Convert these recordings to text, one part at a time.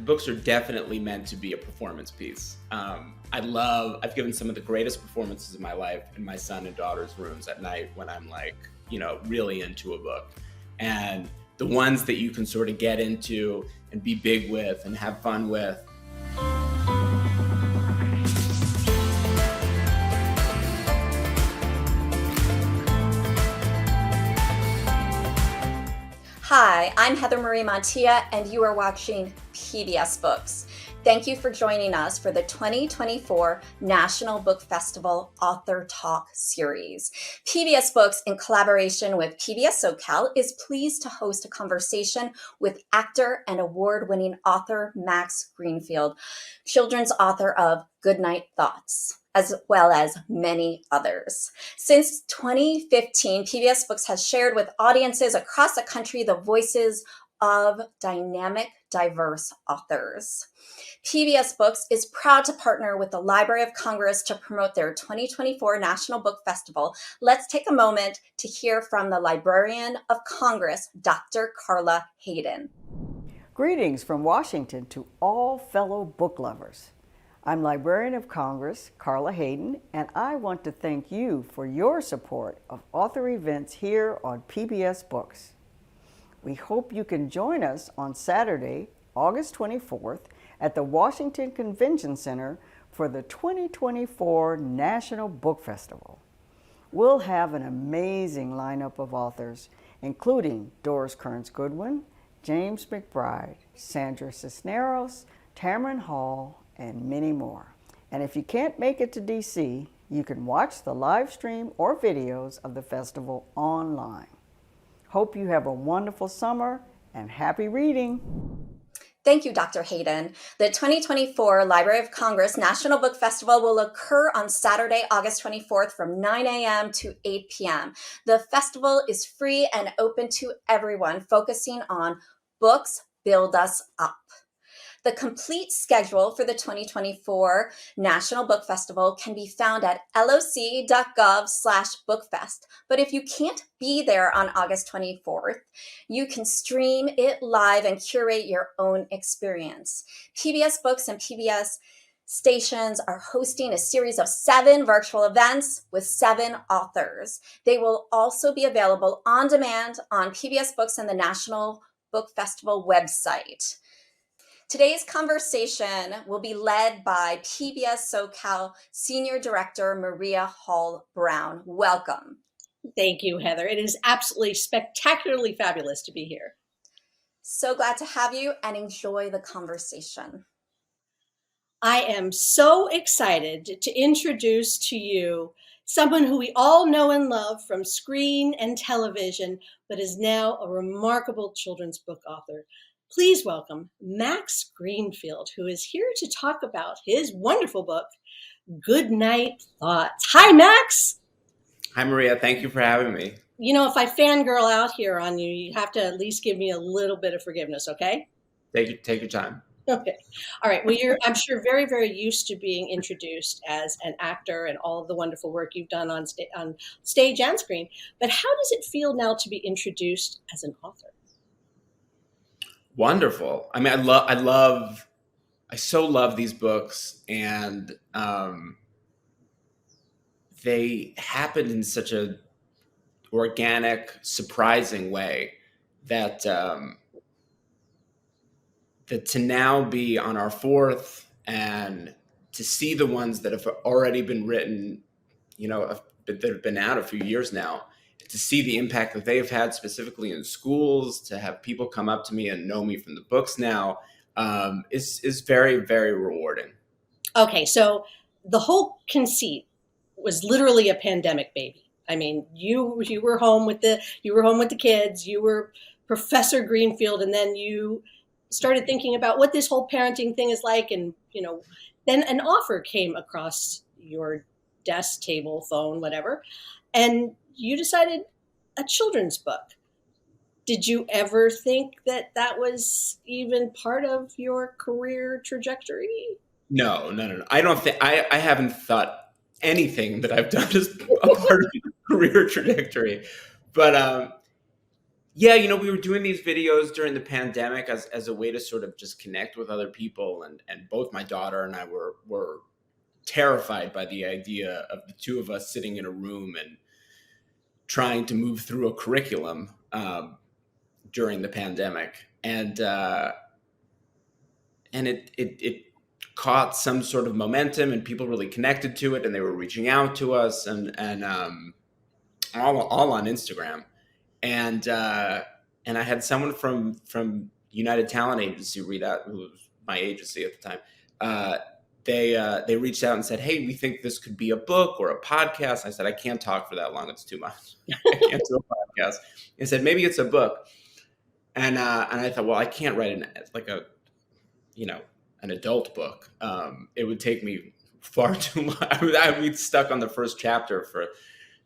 books are definitely meant to be a performance piece. I've given some of the greatest performances of my life in my son and daughter's rooms at night when I'm like, really into a book. And the ones that you can sort of get into and be big with and have fun with. Hi, I'm Heather Marie Montilla, and you are watching PBS Books. Thank you for joining us for the 2024 National Book Festival Author Talk Series. PBS Books, in collaboration with PBS SoCal, is pleased to host a conversation with actor and award-winning author Max Greenfield, children's author of Goodnight Thoughts, as well as many others. Since 2015, PBS Books has shared with audiences across the country the voices of dynamic, diverse authors. PBS Books is proud to partner with the Library of Congress to promote their 2024 National Book Festival. Let's take a moment to hear from the Librarian of Congress, Dr. Carla Hayden. Greetings from Washington to all fellow book lovers. I'm Librarian of Congress, Carla Hayden, and I want to thank you for your support of author events here on PBS Books. We hope you can join us on Saturday, August 24th at the Washington Convention Center for the 2024 National Book Festival. We'll have an amazing lineup of authors, including Doris Kearns Goodwin, James McBride, Sandra Cisneros, Tamron Hall, and many more. And if you can't make it to DC, you can watch the live stream or videos of the festival online. Hope you have a wonderful summer and happy reading. Thank you, Dr. Hayden. The 2024 Library of Congress National Book Festival will occur on Saturday, August 24th from 9 a.m. to 8 p.m. The festival is free and open to everyone, focusing on books build us up. The complete schedule for the 2024 National Book Festival can be found at loc.gov/bookfest. But if you can't be there on August 24th, you can stream it live and curate your own experience. PBS Books and PBS stations are hosting a series of 7 virtual events with 7 authors. They will also be available on demand on PBS Books and the National Book Festival website. Today's conversation will be led by PBS SoCal Senior Director Maria Hall Brown. Welcome. Thank you, Heather. It is absolutely spectacularly fabulous to be here. So glad to have you and enjoy the conversation. I am so excited to introduce to you someone who we all know and love from screen and television, but is now a remarkable children's book author. Please welcome Max Greenfield, who is here to talk about his wonderful book, Goodnight Thoughts. Hi, Max. Hi, Maria. Thank you for having me. You know, if I fangirl out here on you, you have to at least give me a little bit of forgiveness, okay? Take your time. Okay. All right. Well, you're, I'm sure, very, very used to being introduced as an actor and all of the wonderful work you've done on stage and screen. But how does it feel now to be introduced as an author? Wonderful. I mean, I so love these books, and they happened in such a organic, surprising way that that to now be on our 4th and to see the ones that have already been written, that have been out a few years now, to see the impact that they've had specifically in schools, to have people come up to me and know me from the books now, is very, very rewarding. Okay, so the whole conceit was literally a pandemic baby. I mean, you were home with the kids, you were Professor Greenfield, and then you started thinking about what this whole parenting thing is like, and then an offer came across your desk, table, phone, whatever, and you decided a children's book. Did you ever think that was even part of your career trajectory? No. I don't think I haven't thought anything that I've done is a part of my career trajectory. But Yeah, we were doing these videos during the pandemic as a way to sort of just connect with other people, and both my daughter and I were terrified by the idea of the two of us sitting in a room and trying to move through a curriculum during the pandemic, and it caught some sort of momentum, and people really connected to it, and they were reaching out to us, and all on Instagram. And I had someone from United Talent Agency read out, who was my agency at the time. They reached out and said, "Hey, we think this could be a book or a podcast." I said, "I can't talk for that long; it's too much. I can't do a podcast." He said, "Maybe it's a book," and I thought, well, I can't write an adult book. It would take me far too long. I'd be stuck on the first chapter for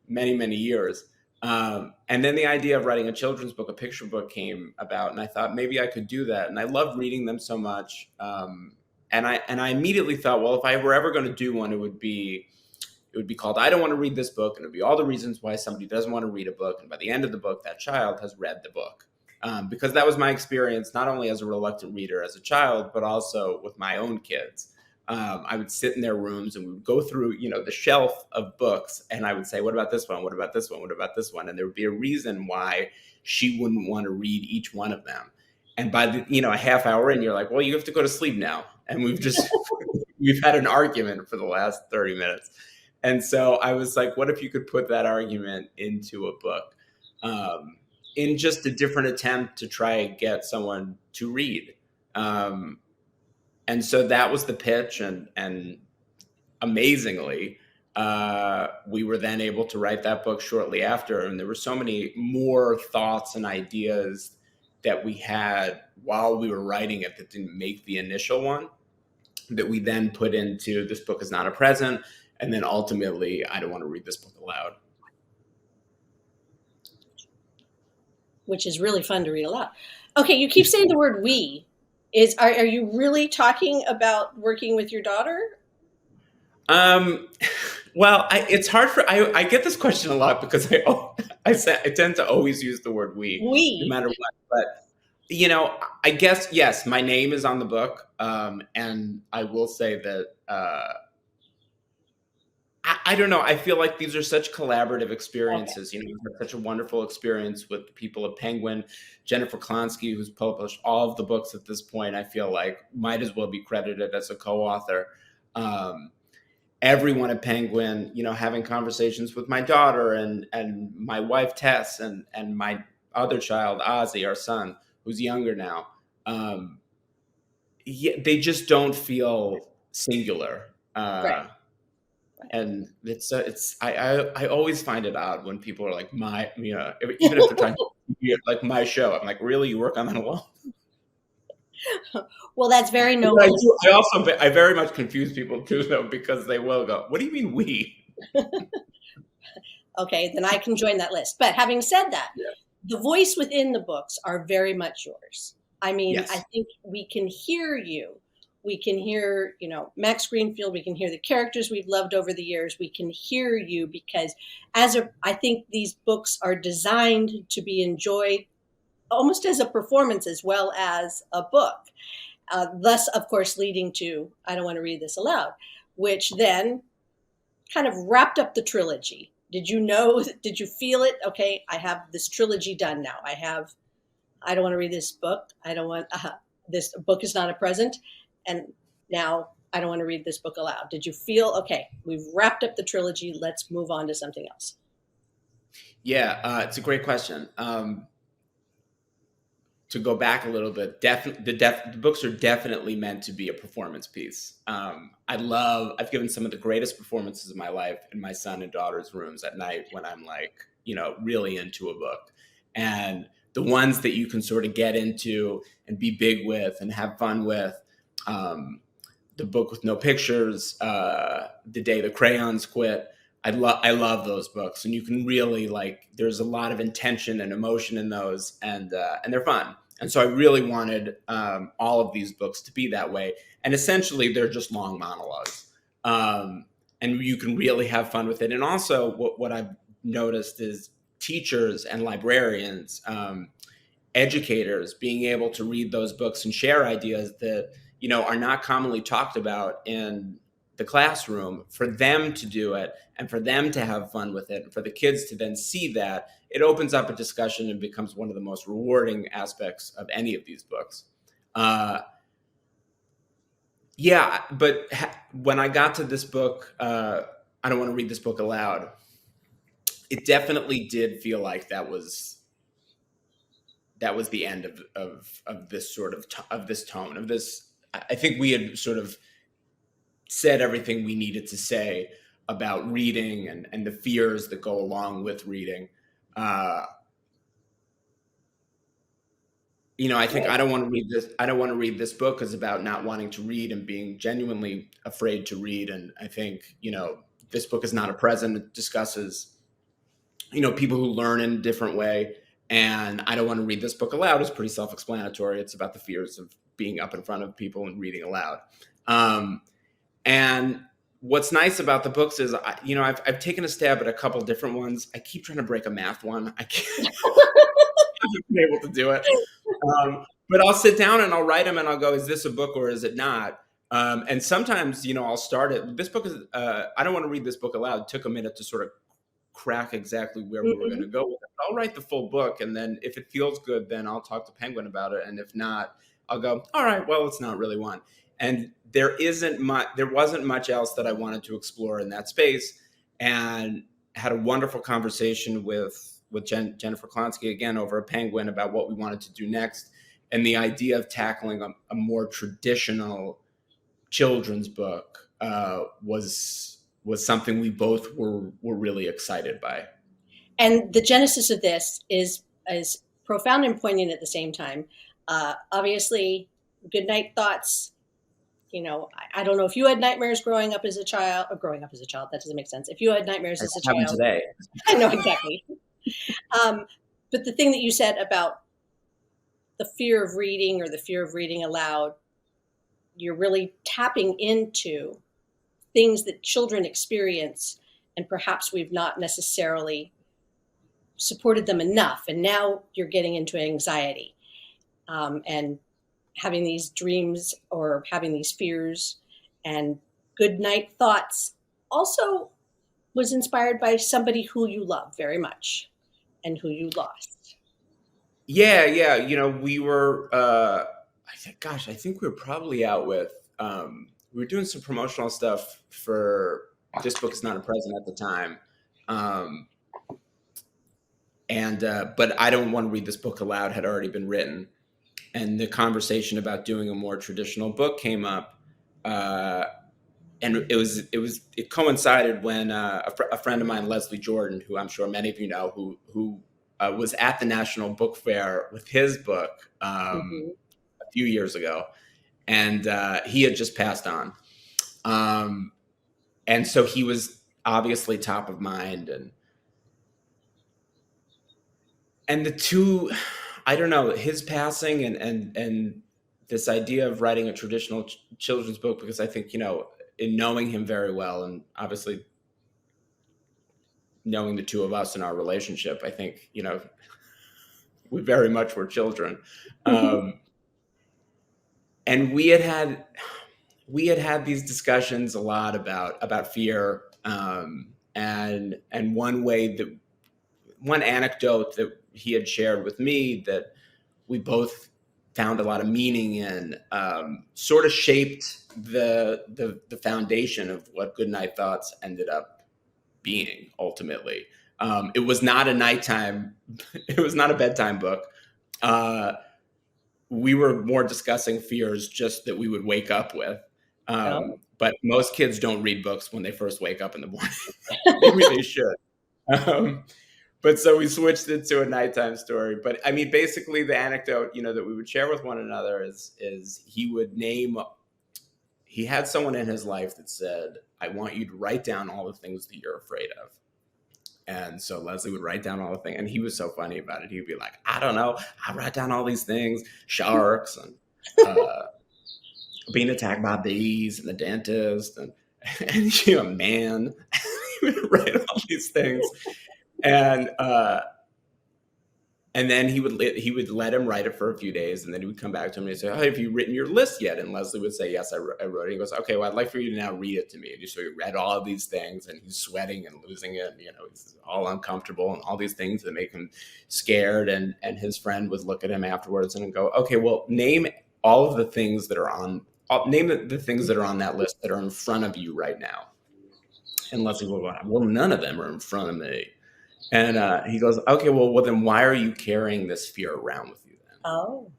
many years. And then the idea of writing a children's book, a picture book, came about, and I thought maybe I could do that. And I loved reading them so much. And I immediately thought, well, if I were ever going to do one, it would be called "I Don't Want to Read This Book," and it would be all the reasons why somebody doesn't want to read a book. And by the end of the book, that child has read the book. Because that was my experience, not only as a reluctant reader as a child, but also with my own kids. I would sit in their rooms and we would go through, the shelf of books, and I would say, "What about this one? What about this one? What about this one?" And there would be a reason why she wouldn't want to read each one of them. And by a half hour in, you're like, "Well, you have to go to sleep now." And we've had an argument for the last 30 minutes. And so I was like, what if you could put that argument into a book? In just a different attempt to try and get someone to read. And so that was the pitch, and amazingly, we were then able to write that book shortly after. And there were so many more thoughts and ideas that we had while we were writing it that didn't make the initial one, that we then put into "This Book Is Not a Present," and then ultimately "I Don't Want to Read This Book Aloud." Which is really fun to read aloud. Okay, you keep saying the word "we." Are you really talking about working with your daughter? Well, it's hard I get this question a lot because I tend to always use the word "we," no matter what. But I guess yes, my name is on the book, and I will say that I don't know. I feel like these are such collaborative experiences. Okay. We've had such a wonderful experience with the people at Penguin. Jennifer Klonsky, who's published all of the books at this point, I feel like might as well be credited as a co-author. Everyone at Penguin, having conversations with my daughter and my wife Tess and my other child Ozzy, our son, who's younger now. They just don't feel singular. Right. And I always find it odd when people are like, even if they're talking like my show, I'm like, really, you work on that alone? Well, that's very noble. I very much confuse people too, though, because they will go, "What do you mean we?" Okay, then I can join that list. But having said that, Yeah. The voice within the books are very much yours. I mean, Yes. I think we can hear you. We can hear, Max Greenfield. We can hear the characters we've loved over the years. We can hear you because I think these books are designed to be enjoyed almost as a performance as well as a book. Thus, of course, leading to "I Don't Want to Read This Aloud," which then kind of wrapped up the trilogy. Did you feel it? Okay, I have this trilogy done now. I don't want to read this book. This book is not a present. And now I don't want to read this book aloud. Did you feel, okay, we've wrapped up the trilogy. Let's move on to something else? Yeah, it's a great question. To go back a little bit, the books are definitely meant to be a performance piece. I've given some of the greatest performances of my life in my son and daughter's rooms at night when I'm like, really into a book. And the ones that you can sort of get into and be big with and have fun with, The Book with No Pictures, The Day the Crayons Quit. I love those books, and you can really there's a lot of intention and emotion in those, and they're fun. And so I really wanted all of these books to be that way. And essentially, they're just long monologues, and you can really have fun with it. And also, what I've noticed is teachers and librarians, educators being able to read those books and share ideas that, are not commonly talked about in the classroom, for them to do it and for them to have fun with it, and for the kids to then see that, it opens up a discussion and becomes one of the most rewarding aspects of any of these books. Yeah, but when I got to this book, I don't want to read this book aloud. It definitely did feel like that was the end of this sort of this tone of this. I think we had sort of said everything we needed to say about reading and the fears that go along with reading. I think I don't want to read this. I don't want to read this book is about not wanting to read and being genuinely afraid to read. And I think, this book is not a present. It discusses, people who learn in a different way. And I don't want to read this book aloud. It's pretty self-explanatory. It's about the fears of being up in front of people and reading aloud. And what's nice about the books is, I've taken a stab at a couple different ones. I keep trying to break a math one. I can't. I haven't been able to do it. But I'll sit down and I'll write them and I'll go, is this a book or is it not? And sometimes, I'll start it. This book is, I don't want to read this book aloud. It took a minute to sort of crack exactly where we were going to go with it. I'll write the full book. And then if it feels good, then I'll talk to Penguin about it. And if not, I'll go, all right, well, it's not really one. And there wasn't much else that I wanted to explore in that space, and had a wonderful conversation with Jennifer Klonsky again over a Penguin about what we wanted to do next. And the idea of tackling a more traditional children's book was something we both were really excited by. And the genesis of this is profound and poignant at the same time. Obviously, Goodnight Thoughts. I don't know if you had nightmares growing up as a child. That doesn't make sense. If you had nightmares as a child, today. I know exactly. But the thing that you said about the fear of reading or the fear of reading aloud, you're really tapping into things that children experience, and perhaps we've not necessarily supported them enough. And now you're getting into anxiety and having these dreams or having these fears. And Goodnight Thoughts also was inspired by somebody who you love very much and who you lost. Yeah. We were, I think we were probably out with, we were doing some promotional stuff for This Book Is Not a Present at the time. But I Don't Want to Read This Book Aloud had already been written. And the conversation about doing a more traditional book came up. And it coincided when a friend of mine, Leslie Jordan, who I'm sure many of you know, who was at the National Book Fair with his book a few years ago. And he had just passed on. And so he was obviously top of mind. And the two, I don't know, his passing and this idea of writing a traditional children's book, because I think, in knowing him very well, and obviously knowing the two of us in our relationship, I think, we very much were children. And we had these discussions a lot about fear. And one anecdote that he had shared with me that we both found a lot of meaning in, sort of shaped the foundation of what Goodnight Thoughts ended up being ultimately. It was not a bedtime book. We were more discussing fears just that we would wake up with. But most kids don't read books when they first wake up in the morning. Maybe they should. But so we switched it to a nighttime story. But I mean, basically the anecdote, that we would share with one another is he had someone in his life that said, I want you to write down all the things that you're afraid of. And so Leslie would write down all the things. And he was so funny about it. He would be like, I don't know. I write down all these things, sharks and being attacked by bees and the dentist and man. He would write all these things. And and then he would let him write it for a few days, and then he would come back to him and he'd say, "Oh, have you written your list yet?" And Leslie would say, "Yes, I wrote it." He goes, "Okay, well, I'd like for you to now read it to me." And so he read all of these things, and he's sweating and losing it. And, he's all uncomfortable and all these things that make him scared. And his friend would look at him afterwards and go, "Okay, well, name all of the things that are on. Name the things that are on that list that are in front of you right now." And Leslie will go, "Well, none of them are in front of me." And he goes, "Okay, well, then why are you carrying this fear around with you then?" Oh.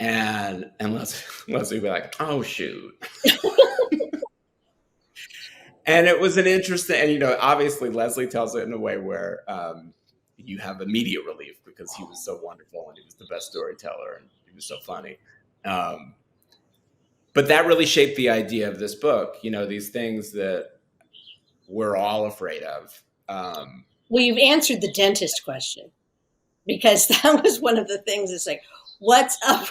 And Leslie would be like, "Oh, shoot." And it was an interesting, and obviously Leslie tells it in a way where you have immediate relief because he was so wonderful and he was the best storyteller and he was so funny. But that really shaped the idea of this book, these things that we're all afraid of. Well, you've answered the dentist question, because that was one of the things. It's like, what's up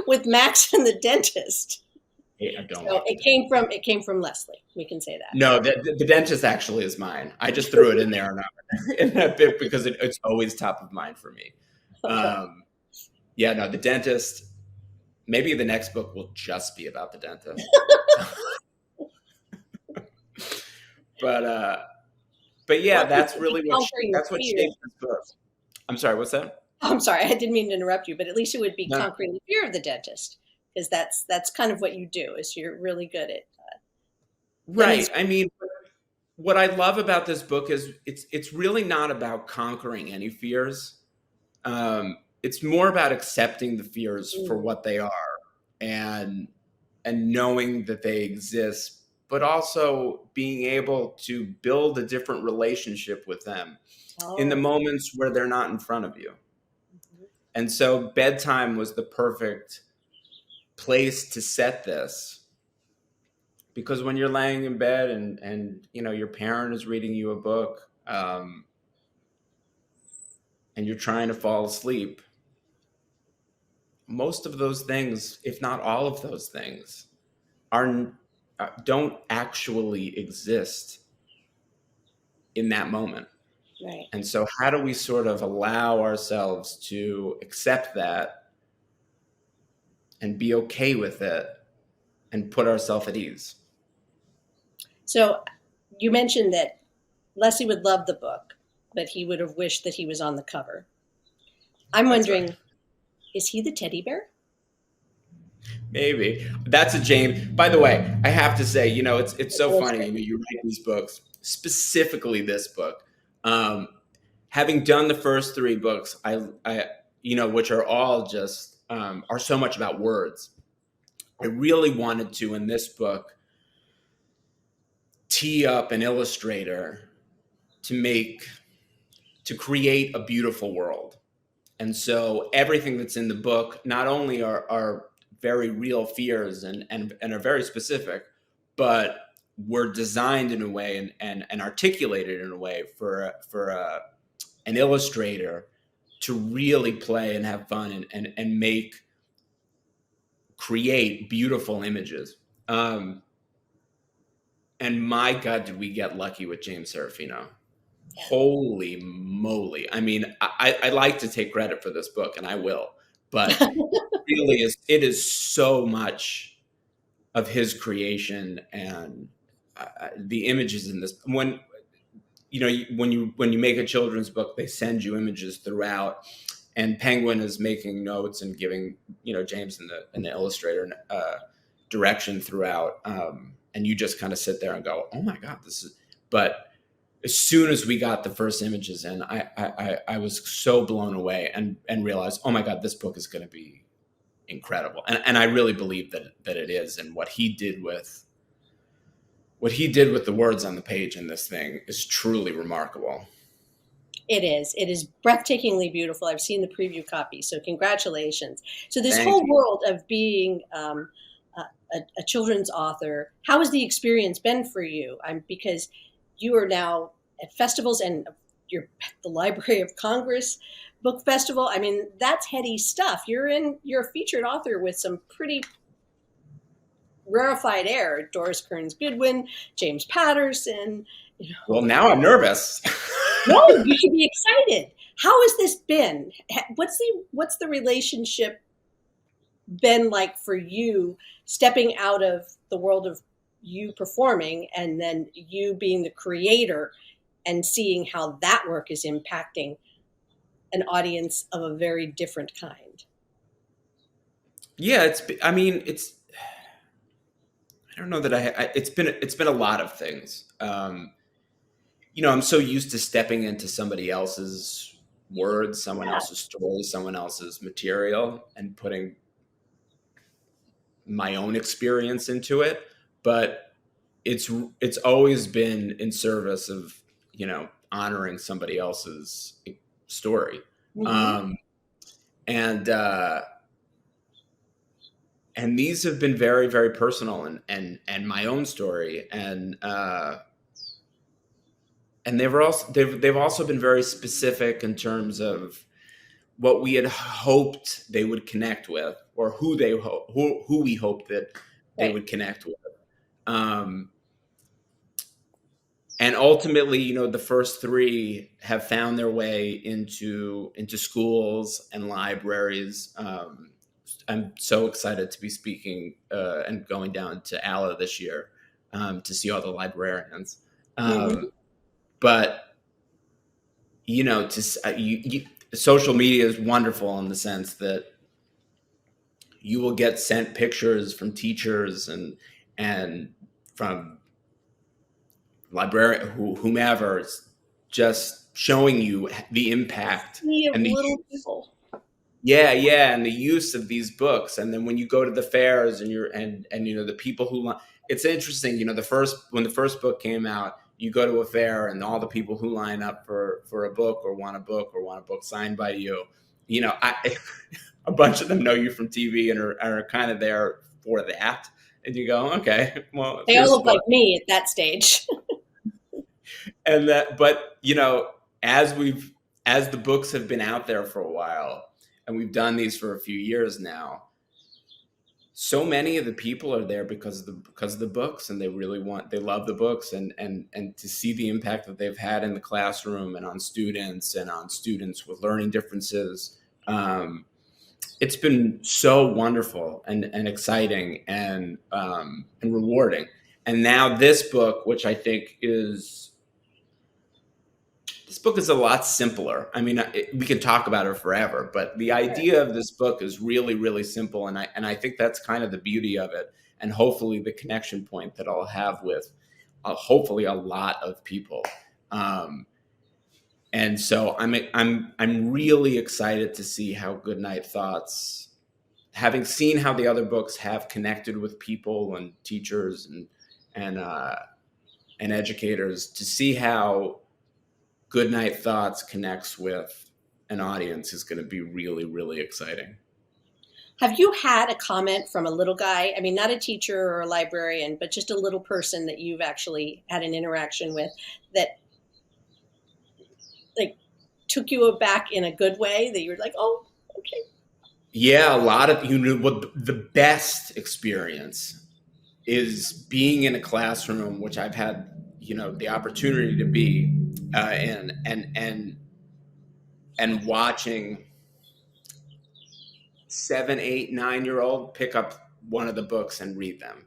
with Max and the dentist? I don't. So it came from Leslie. We can say that. No, the dentist actually is mine. I just threw it in there in that bit because it's always top of mind for me. Yeah, no, the dentist. Maybe the next book will just be about the dentist. But yeah, that's really what shaped this book. I'm sorry, what's that? I'm sorry, I didn't mean to interrupt you, but at least it would be conquering the fear of the dentist, because that's kind of what you do. Is you're really good at. Right. I mean, what I love about this book is it's really not about conquering any fears. It's more about accepting the fears for what they are and knowing that they exist, but also being able to build a different relationship with them in the moments where they're not in front of you. Mm-hmm. And so bedtime was the perfect place to set this, because when you're laying in bed and your parent is reading you a book and you're trying to fall asleep, most of those things, if not all of those things, don't actually exist in that moment. Right. And so how do we sort of allow ourselves to accept that and be okay with it and put ourselves at ease? So you mentioned that Leslie would love the book, but he would have wished that he was on the cover. I'm wondering, is he the teddy bear? Maybe. That's a James. By the way, I have to say, it's so funny. You write these books, specifically this book. Having done the first 3 books, I which are all just are so much about words. I really wanted to, in this book, tee up an illustrator to create a beautiful world. And so everything that's in the book not only are very real fears and are very specific, but were designed in a way and articulated in a way for an illustrator to really play and have fun and create beautiful images. And my God, did we get lucky with James Serafino? Yeah. Holy moly. I mean, I like to take credit for this book, and I will, but really it is so much of his creation, and the images in this. When you make a children's book, they send you images throughout, and Penguin is making notes and giving James and the illustrator direction throughout, and you just kind of sit there and go, oh my God, this is. But as soon as we got the first images in, I was so blown away and realized, oh my God, this book is going to be incredible, and I really believe that it is. And what he did with the words on the page in this thing is truly remarkable. It is. It is breathtakingly beautiful. I've seen the preview copy, so congratulations. So this whole world of being a children's author, how has the experience been for you? Because you are now at festivals and you're at the Library of Congress Book Festival. I mean, that's heady stuff. You're a featured author with some pretty rarefied air. Doris Kearns Goodwin, James Patterson. Well, now I'm nervous. No, you should be excited. How has this been? What's the relationship been like for you, stepping out of the world of you performing and then you being the creator and seeing how that work is impacting an audience of a very different kind? Yeah, I don't know that it's been a lot of things. I'm so used to stepping into somebody else's words, someone Yeah. else's story, someone else's material, and putting my own experience into it. But it's always been in service of, honoring somebody else's story. Mm-hmm. Um, and and these have been very, very personal, and my own story, and they've also been very specific in terms of what we had hoped they would connect with, or who we hoped that they Right. would connect with. Um, and ultimately, the first three have found their way into schools and libraries. I'm so excited to be speaking and going down to ALA this year to see all the librarians. Mm-hmm. But social media is wonderful in the sense that you will get sent pictures from teachers and from librarian whomever, just showing you the impact Sea of and the little people. yeah, and the use of these books. And then when you go to the fairs and the people it's interesting, when the first book came out, you go to a fair and all the people who line up for a book or want a book signed by you, a bunch of them know you from TV and are kind of there for that. And you go, okay, well, They all here's a look like book. me at that stage. And but as the books have been out there for a while, and we've done these for a few years now, so many of the people are there because of the books, and they love the books, and to see the impact that they've had in the classroom and on students with learning differences. It's been so wonderful and exciting and rewarding. And now this book, which I think this book is a lot simpler. I mean, we can talk about it forever, but the idea of this book is really, really simple, and I think that's kind of the beauty of it, and hopefully the connection point that I'll have with, hopefully, a lot of people. And so I'm really excited to see how Goodnight Thoughts, having seen how the other books have connected with people and teachers and educators, to see how Goodnight Thoughts connects with an audience is going to be really, really exciting. Have you had a comment from a little guy? I mean, not a teacher or a librarian, but just a little person that you've actually had an interaction with that like took you aback in a good way, that you were like, oh, okay. Yeah, a lot of what the best experience is being in a classroom, which I've had the opportunity to be in, and watching 7, 8, 9-year-old pick up one of the books and read them.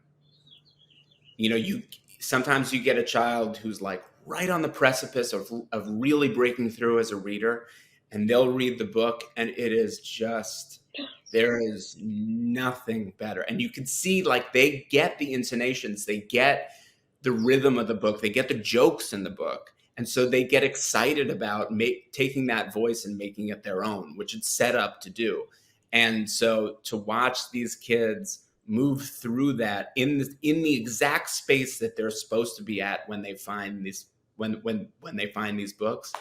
You sometimes you get a child who's like right on the precipice of really breaking through as a reader, and they'll read the book, and it is just, there is nothing better. And you can see, like, they get the intonations, they get the rhythm of the book, they get the jokes in the book. And so they get excited about taking that voice and making it their own, which it's set up to do. And so to watch these kids move through that in the exact space that they're supposed to be at when they find these when they find these books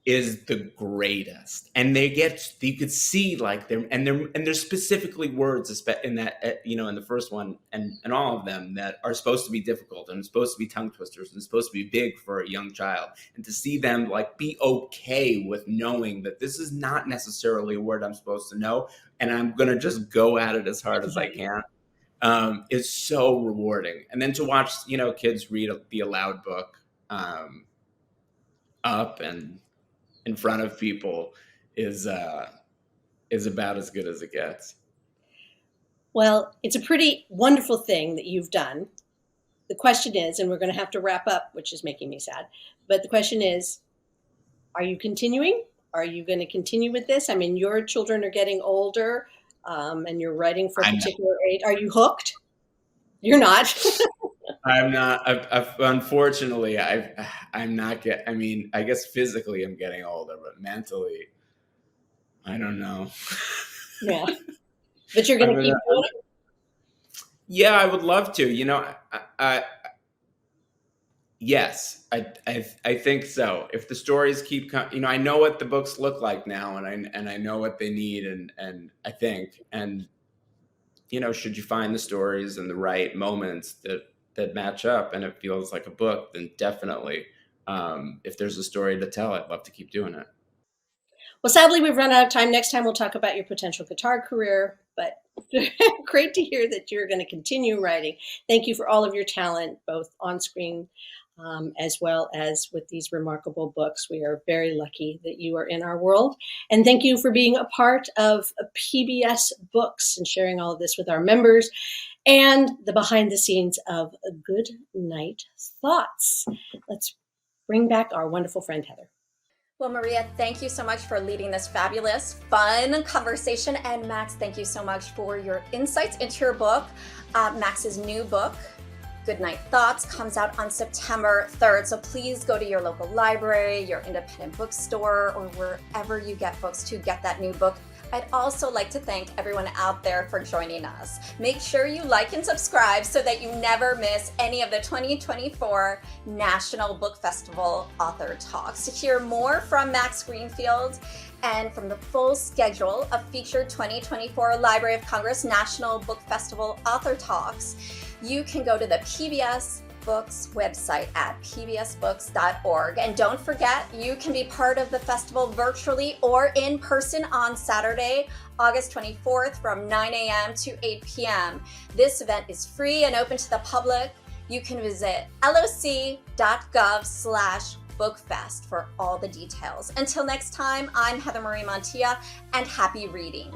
is the greatest. And you could see, like, there's specifically words in that, in the first one, and all of them, that are supposed to be difficult and supposed to be tongue twisters and supposed to be big for a young child. And to see them, like, be okay with knowing that this is not necessarily a word I'm supposed to know, and I'm going to just go at it as hard as I can, is so rewarding. And then to watch, kids read the aloud book, up and in front of people is about as good as it gets. Well, it's a pretty wonderful thing that you've done. The question is, and we're going to have to wrap up, which is making me sad, but the question is, are you continuing? Are you going to continue with this? I mean, your children are getting older, and you're writing for a particular age. Are you hooked? You're not. I'm not. Unfortunately, I'm not I mean, I guess physically I'm getting older, but mentally, I don't know. Yeah. But you're going to keep doing it? Yeah, I would love to. Yes, I think so. If the stories keep coming, I know what the books look like now, and I know what they need, and I think, and should you find the stories and the right moments that match up, and it feels like a book, then definitely. If there's a story to tell, I'd love to keep doing it. Well, sadly, we've run out of time. Next time, we'll talk about your potential guitar career, but great to hear that you're going to continue writing. Thank you for all of your talent, both on screen as well as with these remarkable books. We are very lucky that you are in our world. And thank you for being a part of PBS Books and sharing all of this with our members and the behind the scenes of Good Night Thoughts. Let's bring back our wonderful friend, Heather. Well, Maria, thank you so much for leading this fabulous, fun conversation. And Max, thank you so much for your insights into your book. Max's new book, Good Night Thoughts, comes out on September 3rd. So please go to your local library, your independent bookstore, or wherever you get books to get that new book. I'd also like to thank everyone out there for joining us. Make sure you like and subscribe so that you never miss any of the 2024 National Book Festival Author Talks. To hear more from Max Greenfield and from the full schedule of featured 2024 Library of Congress National Book Festival Author Talks, you can go to the PBS Books website at pbsbooks.org. And don't forget, you can be part of the festival virtually or in person on Saturday, August 24th from 9 a.m. to 8 p.m. This event is free and open to the public. You can visit loc.gov/bookfest for all the details. Until next time, I'm Heather Marie Montilla, and happy reading.